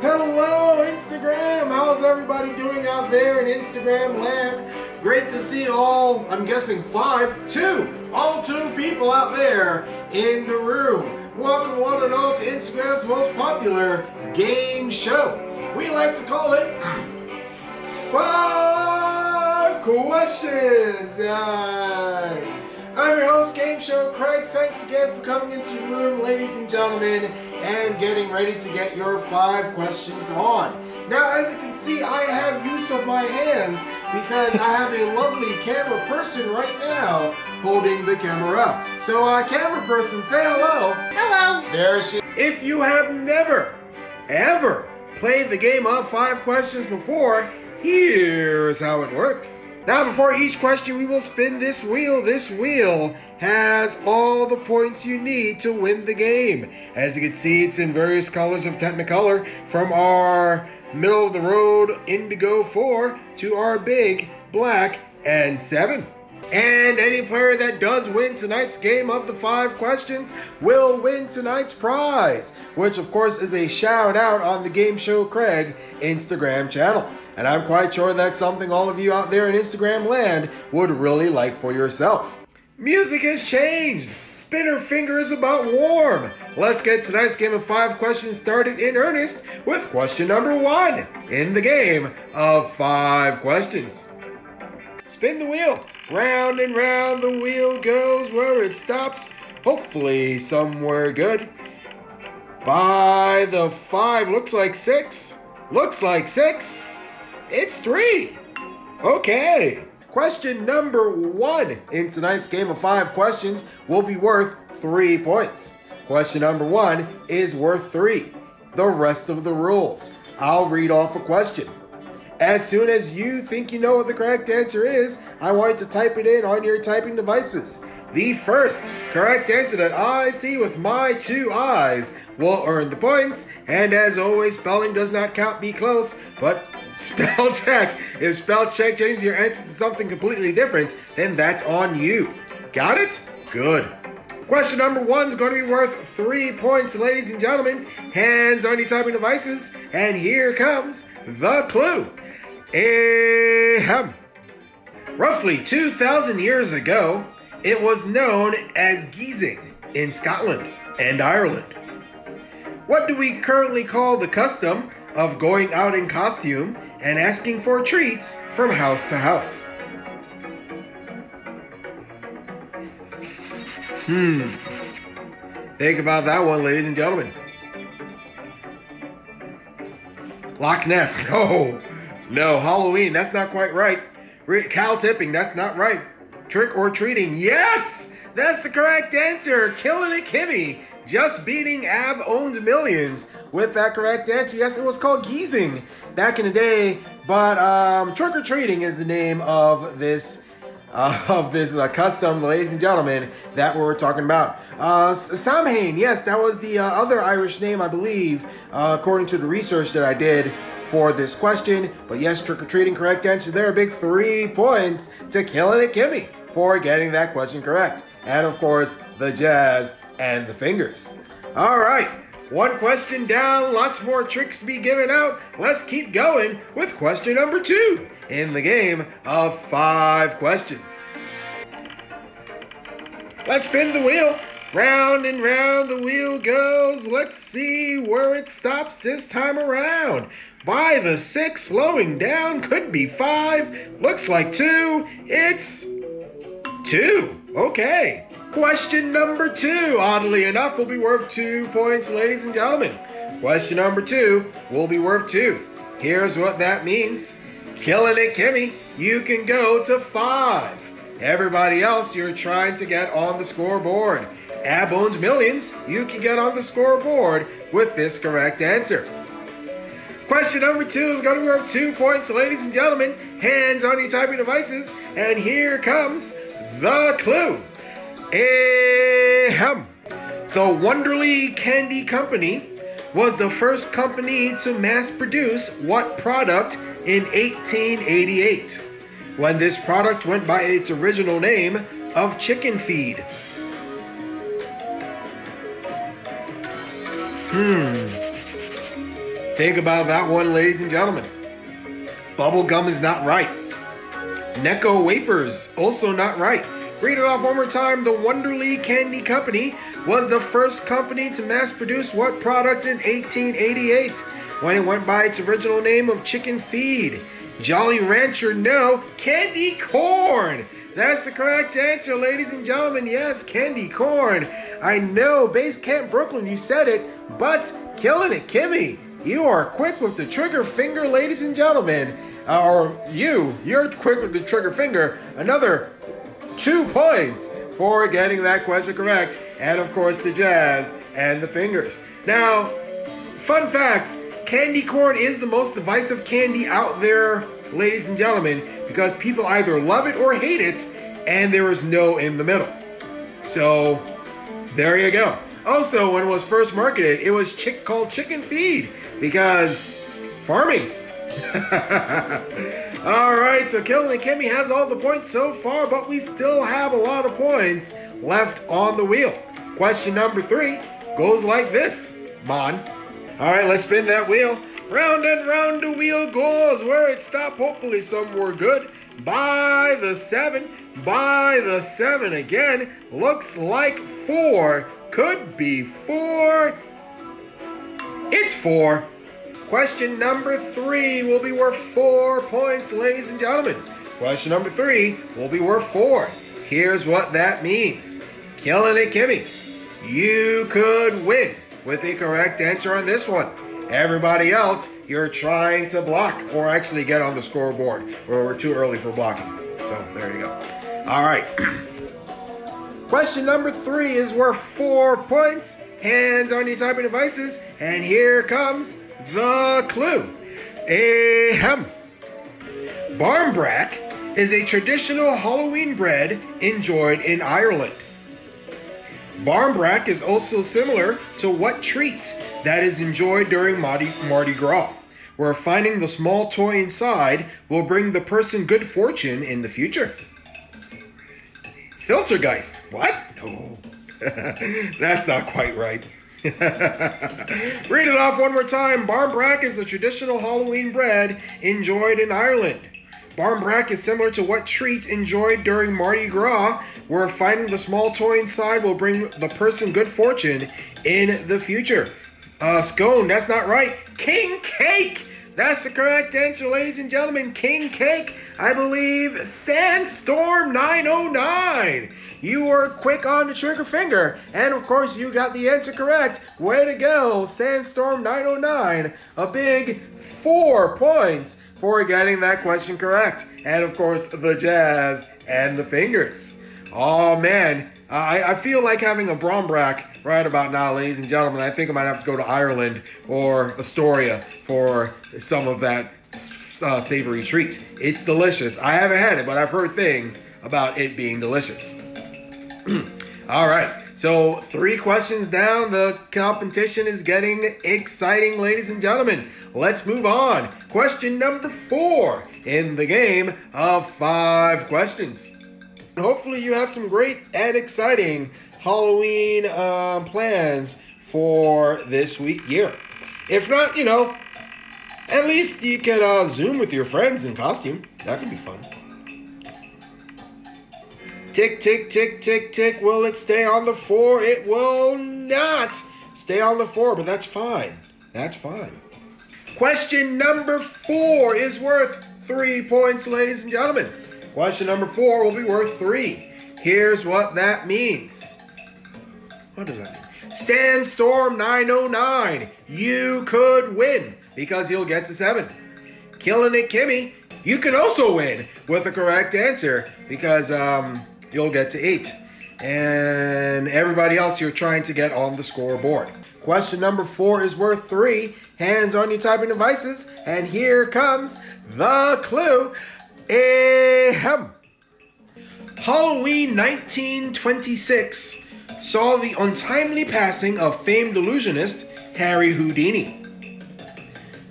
Hello, Instagram. How's everybody doing out there in Instagram land? Great to see all, I'm guessing all two people out there in the room. Welcome one and all to Instagram's most popular game show. We like to call it 5 Questions. I'm your host, Game Show Craig. Thanks again for coming into the room, ladies and gentlemen, and getting ready to get your 5 questions on. Now, as you can see, I have use of my hands because I have a lovely camera person right now holding the camera. So, camera person, say hello. Hello. There she is. If you have never, ever played the game of 5 questions before, here's how it works. Now, before each question, we will spin this wheel. This wheel has all the points you need to win the game. As you can see, it's in various colors of Technicolor, from our middle of the road indigo 4 to our big black N7. And any player that does win tonight's game of the 5 questions will win tonight's prize, which of course is a shout out on the Game Show Craig Instagram channel. And I'm quite sure that's something all of you out there in Instagram land would really like for yourself. Music has changed. Spinner finger is about warm. Let's get tonight's game of 5 questions started in earnest with question number 1 in the game of 5 questions. Spin the wheel. Round and round the wheel goes where it stops. Hopefully somewhere good. By the 5, looks like 6. Looks like 6. It's 3. Okay. Question number 1 in tonight's game of 5 questions will be worth 3 points. Question number 1 is worth 3. The rest of the rules. I'll read off a question. As soon as you think you know what the correct answer is, I want you to type it in on your typing devices. The first correct answer that I see with my 2 eyes will earn the points. And as always, spelling does not count, be close, but spell check. If spell check changes your answer to something completely different, then that's on you. Got it? Good. Question number 1 is going to be worth 3 points, ladies and gentlemen. Hands on your typing devices, and here comes the clue. Roughly 2,000 years ago, it was known as geezing in Scotland and Ireland. What do we currently call the custom of going out in costume and asking for treats from house to house? Think about that one, ladies and gentlemen. Loch Ness. No, Halloween, that's not quite right. Cow tipping, that's not right. Trick or treating, yes! That's the correct answer. Killing it, Kimmy. Just beating Ab Owns Millions with that correct answer. Yes, it was called geezing back in the day, but trick or treating is the name of this custom, ladies and gentlemen, that we're talking about. Samhain, yes, that was the other Irish name, I believe, according to the research that I did for this question. But yes, trick or treating, correct answer there. A big 3 points to Killing It Kimmy for getting that question correct. And of course, the jazz and the fingers. All right, 1 question down, lots more tricks to be given out. Let's keep going with question number 2 in the game of 5 questions. Let's spin the wheel. Round and round the wheel goes. Let's see where it stops this time around. By the 6, slowing down, could be 5. Looks like 2. It's 2. Okay. Question number 2, oddly enough, will be worth 2 points, ladies and gentlemen. Question number 2 will be worth 2. Here's what that means. Killing it, Kimmy, you can go to 5. Everybody else, you're trying to get on the scoreboard. Ab Owns Millions, you can get on the scoreboard with this correct answer. Question number 2 is going to be worth 2 points, ladies and gentlemen. Hands on your typing devices, and here comes the clue. The Wonderly Candy Company was the first company to mass produce what product in 1888, when this product went by its original name of chicken feed? Think about that one, ladies and gentlemen. Bubble gum is not right. Necco wafers, also not right. Read it off one more time. The Wonderly Candy Company was the first company to mass produce what product in 1888 when it went by its original name of Chicken Feed? Jolly Rancher, no. Candy corn. That's the correct answer, ladies and gentlemen. Yes, candy corn. I know, Base Camp Brooklyn, you said it, but killing it, Kimmy. You are quick with the trigger finger, ladies and gentlemen. You're quick with the trigger finger. Another 2 points for getting that question correct. And of course, the jazz and the fingers. Now, fun facts. Candy corn is the most divisive candy out there, ladies and gentlemen, because people either love it or hate it, and there is no in the middle. So, there you go. Also, when it was first marketed, it was called Chicken Feed, because farming. Alright, so Killing and Kimmy has all the points so far, but we still have a lot of points left on the wheel. Question number 3 goes like this, Mon. Alright, let's spin that wheel. Round and round the wheel goes, where it stopped, hopefully somewhere good. By the 7 again. Looks like 4. Could be 4. It's 4. Question number 3 will be worth 4 points, ladies and gentlemen. Question number 3 will be worth 4. Here's what that means. Killing it, Kimmy. You could win with the correct answer on this one. Everybody else, you're trying to block or actually get on the scoreboard, or we're too early for blocking. So there you go. All right. Question number 3 is worth 4 points. Hands on your typing devices, and here comes the clue. Ahem. Barmbrack is a traditional Halloween bread enjoyed in Ireland. Barmbrack is also similar to what treat that is enjoyed during Mardi Gras, where finding the small toy inside will bring the person good fortune in the future. Filtergeist. What? Oh, that's not quite right. Read it off one more time. Barmbrack is the traditional Halloween bread enjoyed in Ireland. Barmbrack is similar to what treat enjoyed during Mardi Gras, where finding the small toy inside will bring the person good fortune in the future. Scone, that's not right. King cake. That's the correct answer, ladies and gentlemen. King cake. I believe Sandstorm 909. You were quick on the trigger finger. And of course, you got the answer correct. Way to go, Sandstorm 909. A big 4 points for getting that question correct. And of course, the jazz and the fingers. Oh man, I feel like having a Barmbrack right about now, ladies and gentlemen. I think I might have to go to Ireland or Astoria for some of that savory treat. It's delicious. I haven't had it, but I've heard things about it being delicious. All right, so 3 questions down. The competition is getting exciting, ladies and gentlemen. Let's move on. Question number 4 in the game of 5 questions. Hopefully you have some great and exciting Halloween plans for this year. If not, you know, at least you can Zoom with your friends in costume. That could be fun. Tick, tick, tick, tick, tick. Will it stay on the 4? It will not stay on the 4, but that's fine. That's fine. Question number 4 is worth 3 points, ladies and gentlemen. Question number 4 will be worth 3. Here's what that means. What does that mean? Sandstorm 909. You could win because you'll get to 7. Killing it, Kimmy. You can also win with the correct answer because you'll get to 8. And everybody else, you're trying to get on the scoreboard. Question number 4 is worth 3. Hands on your typing devices. And here comes the clue. Ahem. Halloween 1926 saw the untimely passing of famed illusionist Harry Houdini.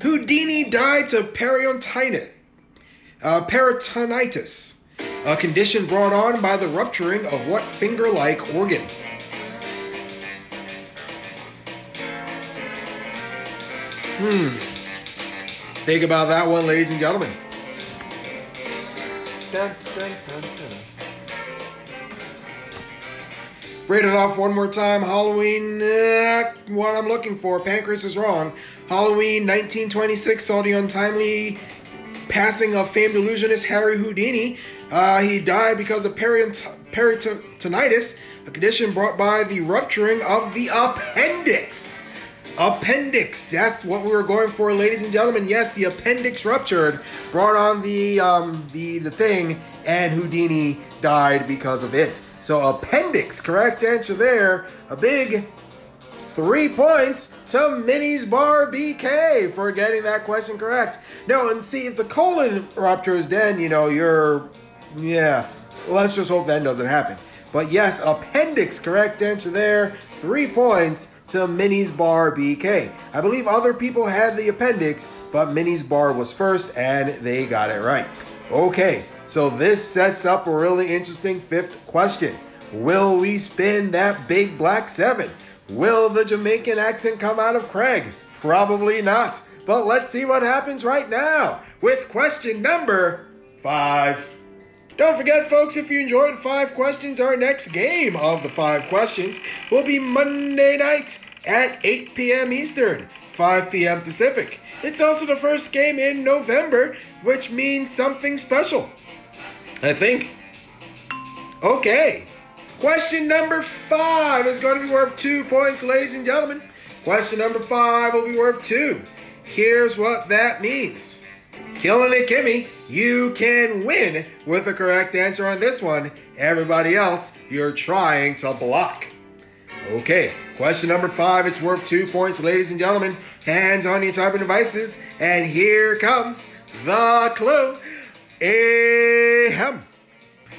Houdini died to peritonitis, a condition brought on by the rupturing of what finger-like organ? Think about that one, ladies and gentlemen. Dun, dun, dun, dun. Read it off one more time. Halloween, what I'm looking for. Pancreas is wrong. Halloween 1926 saw the untimely passing of famed illusionist Harry Houdini. He died because of peritonitis, a condition brought by the rupturing of the appendix. Appendix, that's what we were going for, ladies and gentlemen. Yes, the appendix ruptured, brought on the thing, and Houdini died because of it. So appendix, correct answer there. A big 3 points to Minnie's Bar BK for getting that question correct. Now, and see, if the colon ruptures, then, you know, let's just hope that doesn't happen. But yes, appendix, correct answer there. 3 points to Minnie's Bar BK. I believe other people had the appendix, but Minnie's Bar was first, and they got it right. Okay, so this sets up a really interesting 5th question. Will we spin that big black 7? Will the Jamaican accent come out of Craig? Probably not. But let's see what happens right now with question number 5. Don't forget, folks, if you enjoyed 5 questions, our next game of the 5 questions will be Monday night at 8 p.m. Eastern, 5 p.m. Pacific. It's also the first game in November, which means something special, I think. Okay. Question number 5 is going to be worth 2 points, ladies and gentlemen. Question number 5 will be worth 2. Here's what that means. Killing it, Kimmy, you can win with the correct answer on this one. Everybody else, you're trying to block. Okay, question number 5, it's worth 2 points, ladies and gentlemen. Hands on your typing devices, and here comes the clue. Ahem.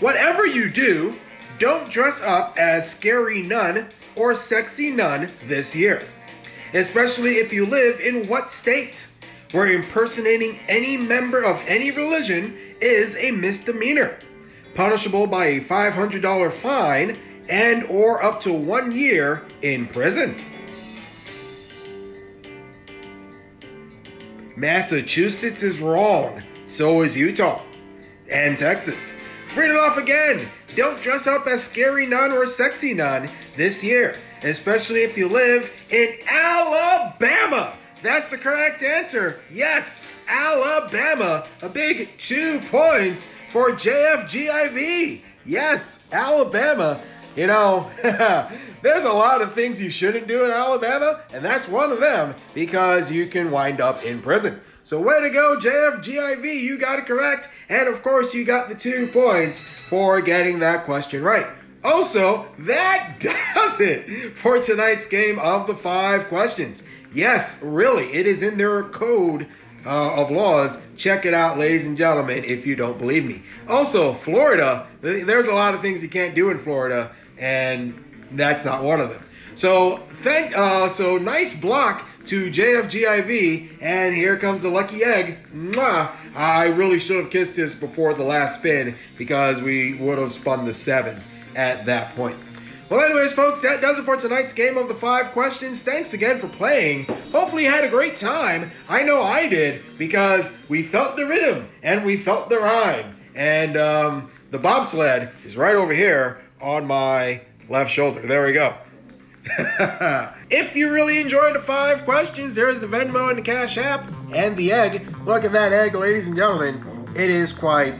Whatever you do, don't dress up as scary nun or sexy nun this year, especially if you live in what state, where impersonating any member of any religion is a misdemeanor, punishable by a $500 fine and or up to 1 year in prison. Massachusetts is wrong, so is Utah and Texas. Read it off again. Don't dress up as scary nun or sexy nun this year, especially if you live in Alabama. That's the correct answer. Yes, Alabama. A big 2 points for JFGIV. Yes, Alabama. You know, there's a lot of things you shouldn't do in Alabama, and that's one of them, because you can wind up in prison. So way to go, JFGIV. You got it correct. And of course, you got the 2 points for getting that question right. Also, that does it for tonight's game of the 5 questions. Yes, really, it is in their code of laws. Check it out, ladies and gentlemen, if you don't believe me. Also, Florida, there's a lot of things you can't do in Florida, and that's not one of them. So, so nice block to JFGIV, and here comes the lucky egg. Mwah! I really should have kissed this before the last spin, because we would have spun the 7 at that point. Well, anyways, folks, that does it for tonight's game of the 5 questions. Thanks again for playing. Hopefully you had a great time. I know I did, because we felt the rhythm and we felt the rhyme. And the bobsled is right over here on my left shoulder. There we go. If you really enjoyed the 5 questions, there's the Venmo and the Cash App and the egg. Look at that egg, ladies and gentlemen. It is quite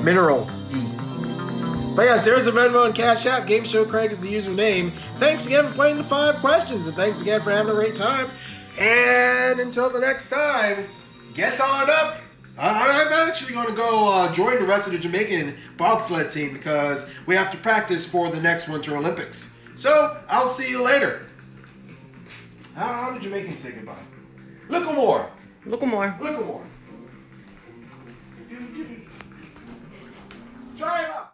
mineral-y. But yes, there's a Venmo and Cash App. Game Show Craig is the username. Thanks again for playing the 5 questions, and thanks again for having a great time. And until the next time, get on up. I'm actually going to go join the rest of the Jamaican bobsled team, because we have to practice for the next Winter Olympics. So, I'll see you later. How do Jamaicans say goodbye? Look more. Look more. Look more. Drive up.